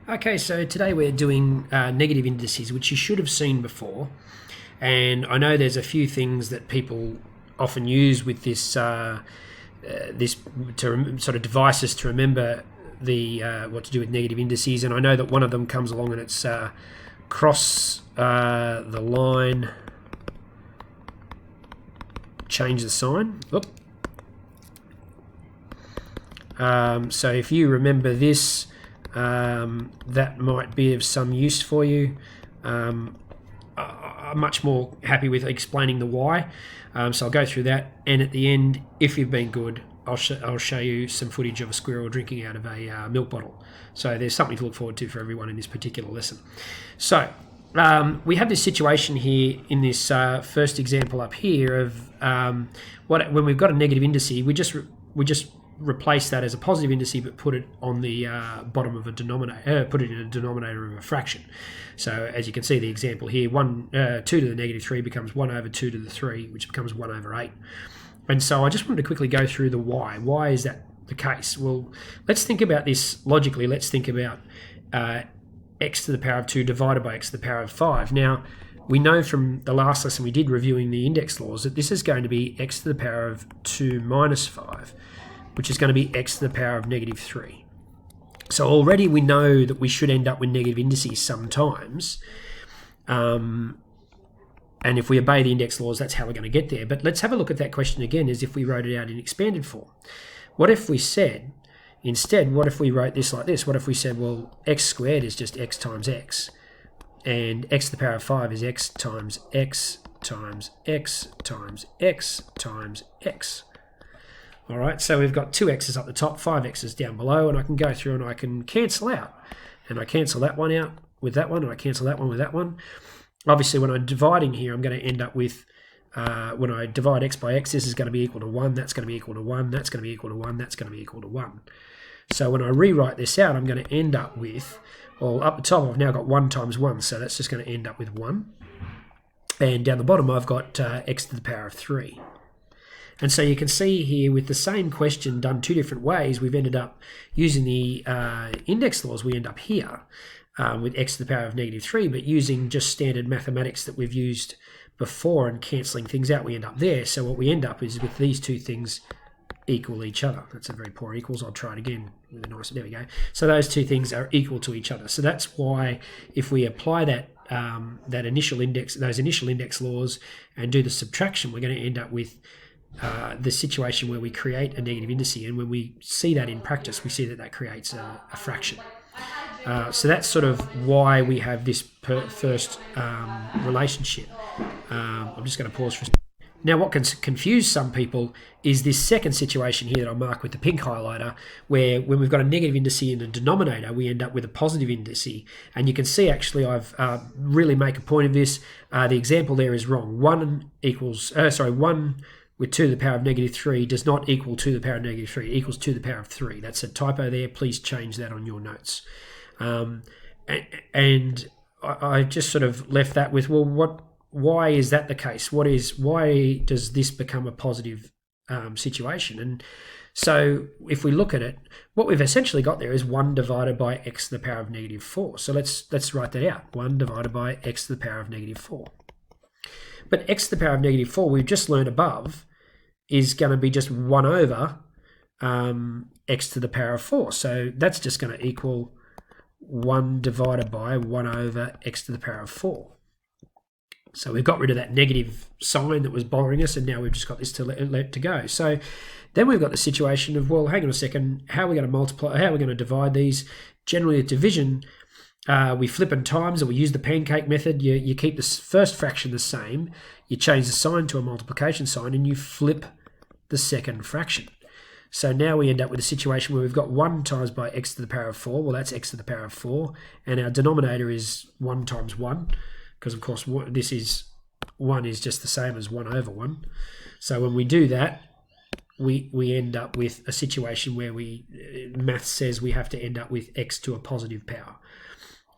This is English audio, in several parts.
Okay, so today we're doing negative indices, which you should have seen before. And I know there's a few things that people often use with this sort of devices to remember the what to do with negative indices. And I know that one of them comes along and it's cross the line, change the sign. Oop. So if you remember this, that might be of some use for you. I'm much more happy with explaining the why. So I'll go through that, and at the end, if you've been good, I'll show you some footage of a squirrel drinking out of a milk bottle. So there's something to look forward to for everyone in this particular lesson. So we have this situation here in this first example up here of when we've got a negative indice, we just replace that as a positive indice, but put it on the bottom of a denominator, put it in a denominator of a fraction. So as you can see the example here, 2 to the negative 3 becomes 1 over 2 to the 3, which becomes 1 over 8. And so I just wanted to quickly go through the why. Why is that the case? Well, let's think about this logically. Let's think about x to the power of 2 divided by x to the power of 5. Now, we know from the last lesson we did reviewing the index laws that this is going to be x to the power of 2 minus 5, which is going to be x to the power of negative 3. So already we know that we should end up with negative indices sometimes. And if we obey the index laws, that's how we're going to get there. But let's have a look at that question again as if we wrote it out in expanded form. What if we said, instead, what if we wrote this like this? What if we said, well, x squared is just x times x, and x to the power of 5 is x times x times x times x times x. All right, so we've got 2 x's up the top, 5 x's down below, and I can go through and I can cancel out. And I cancel that one out with that one, and I cancel that one with that one. Obviously, when I'm dividing here, I'm going to end up with, when I divide x by x, this is going to be equal to 1, that's going to be equal to 1, that's going to be equal to 1, that's going to be equal to 1. So when I rewrite this out, I'm going to end up with, well, up the top, I've now got 1 times 1, so that's just going to end up with 1. And down the bottom, I've got x to the power of 3. And so you can see here with the same question done two different ways, we've ended up using the index laws. We end up here with x to the power of negative 3, but using just standard mathematics that we've used before and cancelling things out, we end up there. So what we end up is with these two things equal each other. That's a very poor equals. I'll try it again with a nice, there we go. So those two things are equal to each other. So that's why if we apply that those initial index laws and do the subtraction, we're going to end up with the situation where we create a negative indice, and when we see that in practice, we see that creates a fraction. So that's sort of why we have this first relationship. I'm just going to pause for a second. Now, what can confuse some people is this second situation here that I'll mark with the pink highlighter, where when we've got a negative indice in a denominator, we end up with a positive indice. And you can see, actually, I've really make a point of this. The example there is wrong. 1 with 2 to the power of negative 3 does not equal 2 to the power of negative 3. It equals 2 to the power of 3. That's a typo there. Please change that on your notes. And I just sort of left that with, well, why is that the case? Why does this become a positive situation? And so if we look at it, what we've essentially got there is 1 divided by x to the power of negative 4. So let's write that out. 1 divided by x to the power of negative 4. But x to the power of negative 4, we've just learned above, is going to be just 1 over x to the power of 4. So that's just going to equal 1 divided by 1 over x to the power of 4. So we've got rid of that negative sign that was bothering us, and now we've just got this to let to go. So then we've got the situation of, well, hang on a second, how are we going to multiply, how are we going to divide these? Generally at division, we flip and times, or we use the pancake method. You keep the first fraction the same, you change the sign to a multiplication sign, and you flip the second fraction. So now we end up with a situation where we've got 1 times by x to the power of 4. Well, that's x to the power of 4, and our denominator is 1 times 1, because of course this is 1 is just the same as 1 over 1. So when we do that, we end up with a situation where math says we have to end up with x to a positive power.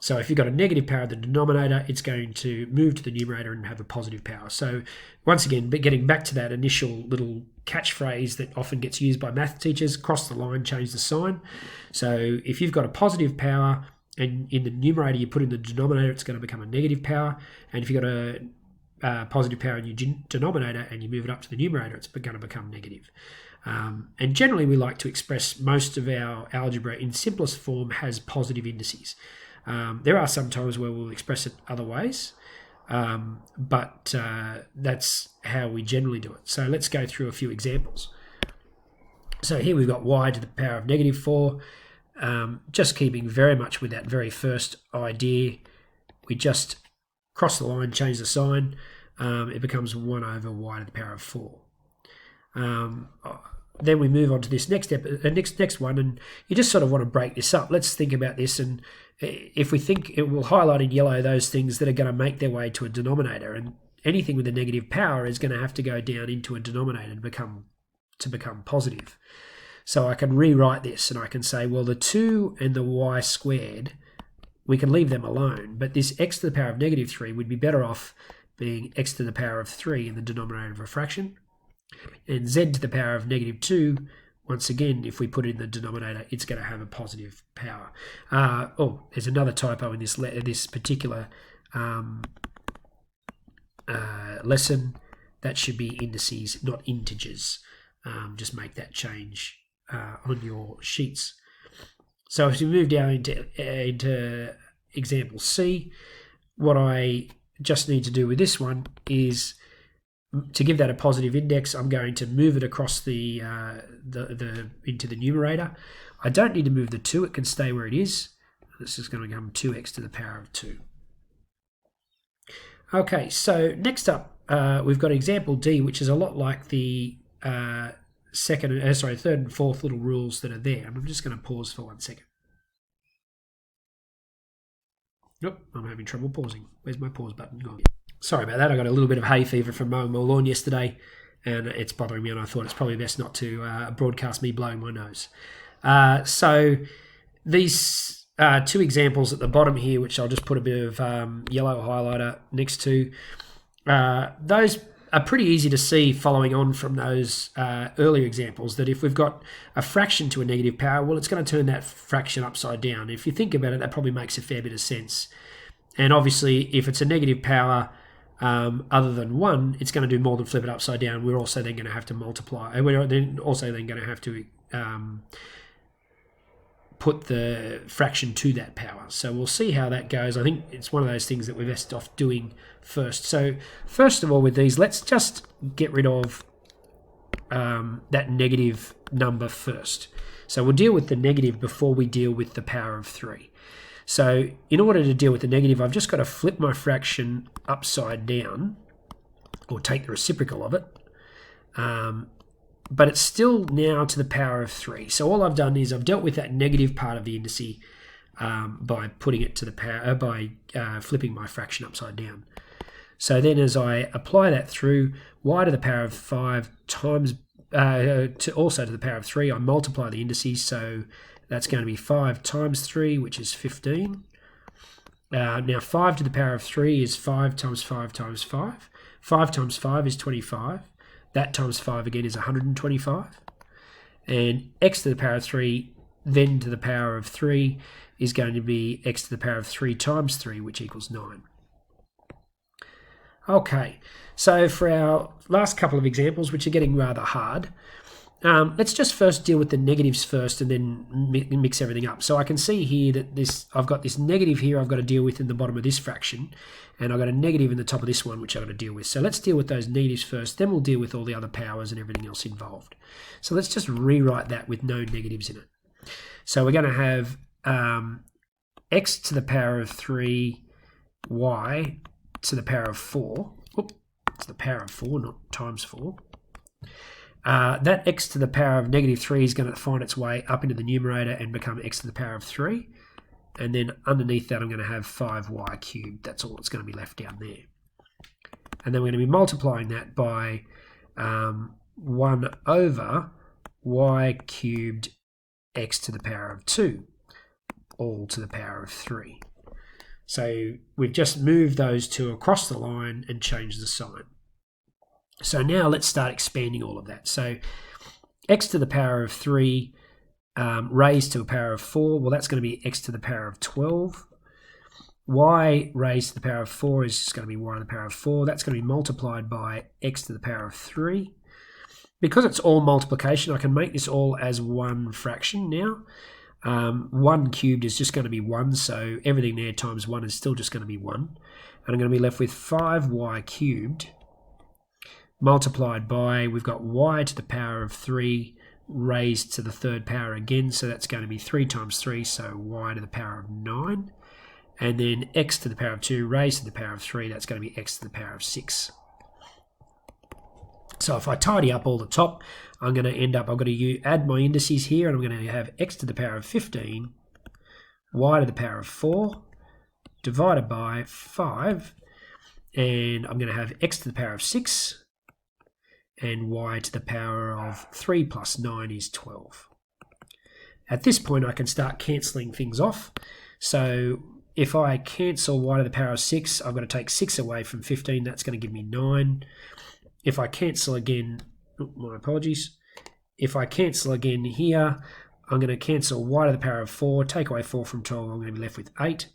So if you've got a negative power in the denominator, it's going to move to the numerator and have a positive power. So once again, getting back to that initial little catchphrase that often gets used by math teachers, cross the line, change the sign. So if you've got a positive power and in the numerator you put in the denominator, it's going to become a negative power. And if you've got a positive power in your denominator and you move it up to the numerator, it's going to become negative. And generally we like to express most of our algebra in simplest form has positive indices. There are some times where we'll express it other ways, but that's how we generally do it. So let's go through a few examples. So here we've got y to the power of negative 4, just keeping very much with that very first idea. We just cross the line, change the sign, it becomes 1 over y to the power of 4. Then we move on to this next one, and you just sort of want to break this up. Let's think about this, and if we think, it will highlight in yellow those things that are going to make their way to a denominator, and anything with a negative power is going to have to go down into a denominator to become positive. So I can rewrite this, and I can say, well, the 2 and the y squared, we can leave them alone, but this x to the power of negative 3 would be better off being x to the power of 3 in the denominator of a fraction. And z to the power of negative 2, once again, if we put it in the denominator, it's going to have a positive power. There's another typo in this particular lesson. That should be indices, not integers. Just make that change on your sheets. So if we move down into example C, what I just need to do with this one is, to give that a positive index, I'm going to move it across the into the numerator. I don't need to move the 2, it can stay where it is. This is going to become 2x to the power of 2. Okay, so next up, we've got example D, which is a lot like the third and fourth little rules that are there. And I'm just going to pause for 1 second. Nope, I'm having trouble pausing. Where's my pause button gone? Sorry about that. I got a little bit of hay fever from mowing my lawn yesterday, and it's bothering me, and I thought it's probably best not to broadcast me blowing my nose. So these 2 examples at the bottom here, which I'll just put a bit of yellow highlighter next to, those are pretty easy to see following on from those earlier examples, that if we've got a fraction to a negative power, well, it's going to turn that fraction upside down. If you think about it, that probably makes a fair bit of sense. And obviously, if it's a negative power other than 1, it's going to do more than flip it upside down. We're also then going to have to multiply. We're then also then going to have to put the fraction to that power. So we'll see how that goes. I think it's one of those things that we're best off doing first. So first of all, with these, let's just get rid of that negative number first. So we'll deal with the negative before we deal with the power of 3. So in order to deal with the negative, I've just got to flip my fraction upside down, or take the reciprocal of it. But it's still now to the power of 3. So all I've done is I've dealt with that negative part of the indice by putting it to the power, by flipping my fraction upside down. So then as I apply that through, y to the power of 5 times, also to the power of 3, I multiply the indices, so that's going to be 5 times 3, which is 15. Now 5 to the power of 3 is 5 times 5 times 5. 5 times 5 is 25. That times 5 again is 125. And x to the power of 3, then to the power of 3, is going to be x to the power of 3 times 3, which equals 9. Okay, so for our last couple of examples, which are getting rather hard, let's just first deal with the negatives first and then mix everything up. So I can see here that I've got this negative here I've got to deal with in the bottom of this fraction, and I've got a negative in the top of this one which I've got to deal with. So let's deal with those negatives first, then we'll deal with all the other powers and everything else involved. So let's just rewrite that with no negatives in it. So we're going to have x to the power of 3, y to the power of 4. To the power of 4, not times 4. That x to the power of negative 3 is going to find its way up into the numerator and become x to the power of 3. And then underneath that, I'm going to have 5y cubed. That's all that's going to be left down there. And then we're going to be multiplying that by 1 over y cubed x to the power of 2, all to the power of 3. So we've just moved those two across the line and changed the sign. So now let's start expanding all of that. So x to the power of 3 raised to the power of 4, well, that's going to be x to the power of 12. Y raised to the power of 4 is just going to be y to the power of 4. That's going to be multiplied by x to the power of 3. Because it's all multiplication, I can make this all as one fraction now. 1 cubed is just going to be 1, so everything there times 1 is still just going to be 1. And I'm going to be left with 5y cubed multiplied by, we've got y to the power of 3 raised to the third power again, so that's going to be 3 times 3, so y to the power of 9. And then x to the power of 2 raised to the power of 3, that's going to be x to the power of 6. So if I tidy up all the top, I'm going to end up, I've got to add my indices here, and I'm going to have x to the power of 15, y to the power of 4, divided by 5, and I'm going to have x to the power of 6, and y to the power of 3 plus 9 is 12. At this point, I can start cancelling things off. So if I cancel y to the power of 6, I've got to take 6 away from 15. That's going to give me 9. If I cancel again, my apologies. If I cancel again here, I'm going to cancel y to the power of 4, take away 4 from 12, I'm going to be left with 8.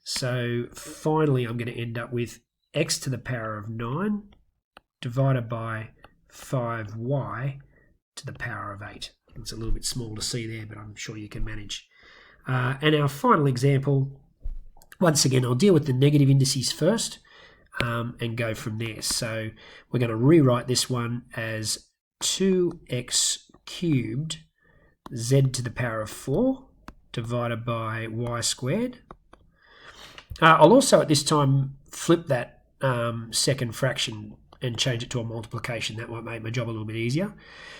So finally, I'm going to end up with x to the power of 9 divided by 5y to the power of 8. It's a little bit small to see there, but I'm sure you can manage. And our final example, once again, I'll deal with the negative indices first and go from there. So we're going to rewrite this one as 2x cubed z to the power of 4 divided by y squared. I'll also at this time flip that second fraction and change it to a multiplication. That might make my job a little bit easier.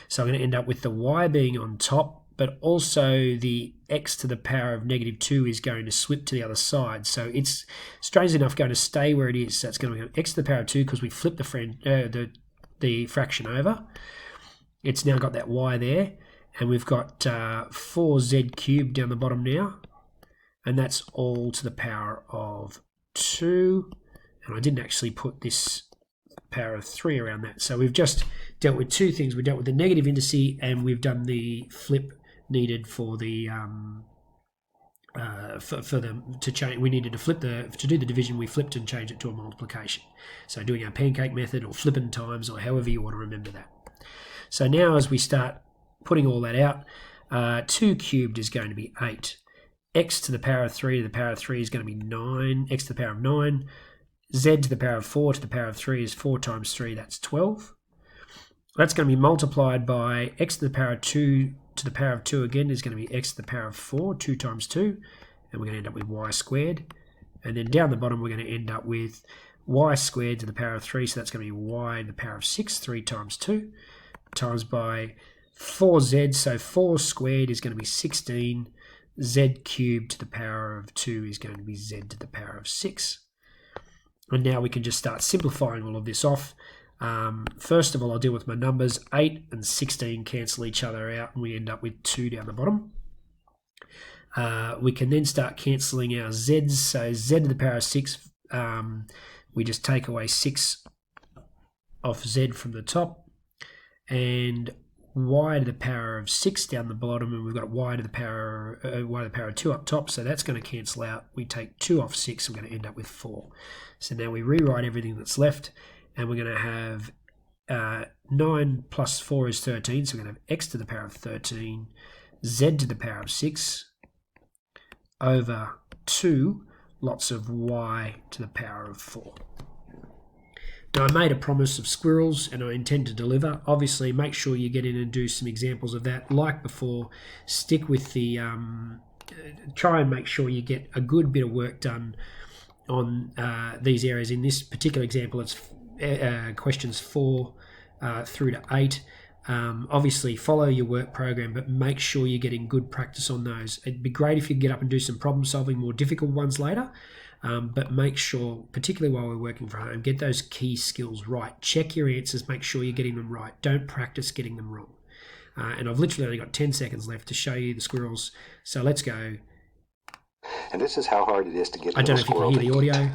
So I'm going to end up with the y being on top, but also the x to the power of negative 2 is going to slip to the other side. So it's, strangely enough, going to stay where it is. So it's going to be x to the power of 2 because we flipped the fraction over. It's now got that y there, and we've got 4z cubed down the bottom now, and that's all to the power of 2. And I didn't actually put this power of 3 around that. So we've just dealt with two things. We dealt with the negative indice, and we've done the flip needed for the for them to change. We needed to flip to do the division. We flipped and changed it to a multiplication. So doing our pancake method or flipping times, or however you want to remember that. So now as we start putting all that out, 2 cubed is going to be 8. X to the power of 3 to the power of 3 is going to be 9. X to the power of 9. Z to the power of 4 to the power of 3 is 4 times 3, that's 12. That's going to be multiplied by x to the power of 2 to the power of 2 again is going to be x to the power of 4, 2 times 2, and we're going to end up with y squared. And then down the bottom we're going to end up with y squared to the power of 3, so that's going to be y to the power of 6, 3 times 2, times by 4z, so 4 squared is going to be 16, z cubed to the power of 2 is going to be z to the power of 6. And now we can just start simplifying all of this off. First of all, I'll deal with my numbers. 8 and 16 cancel each other out, and we end up with 2 down the bottom. We can then start cancelling our z's. So z to the power of 6, we just take away 6 off z from the top, and y to the power of 6 down the bottom, and we've got y to the power of 2 up top, so that's going to cancel out. We take 2 off 6, and we're going to end up with 4. So now we rewrite everything that's left, and we're going to have 9 plus 4 is 13, so we're going to have x to the power of 13, z to the power of 6, over 2 lots of y to the power of 4. Now, I made a promise of squirrels, and I intend to deliver. Obviously, make sure you get in and do some examples of that. Like before, stick with the... try and make sure you get a good bit of work done on these areas. In this particular example, it's questions 4 through to 8. Obviously, follow your work program, but make sure you're getting good practice on those. It'd be great if you could get up and do some problem solving, more difficult ones later. But make sure, particularly while we're working from home, get those key skills right. Check your answers, make sure you're getting them right. Don't practice getting them wrong. And I've literally only got 10 seconds left to show you the squirrels. So let's go. And this is how hard it is to get I don't know if you can hear the audio,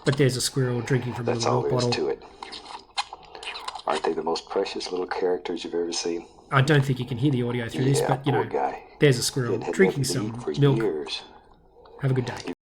but there's a squirrel drinking from a little milk bottle. That's all there is to it. Aren't they the most precious little characters you've ever seen? I don't think you can hear the audio through this, but you know. Poor guy. There's a squirrel It had drinking never been some for milk. years. Have a good day.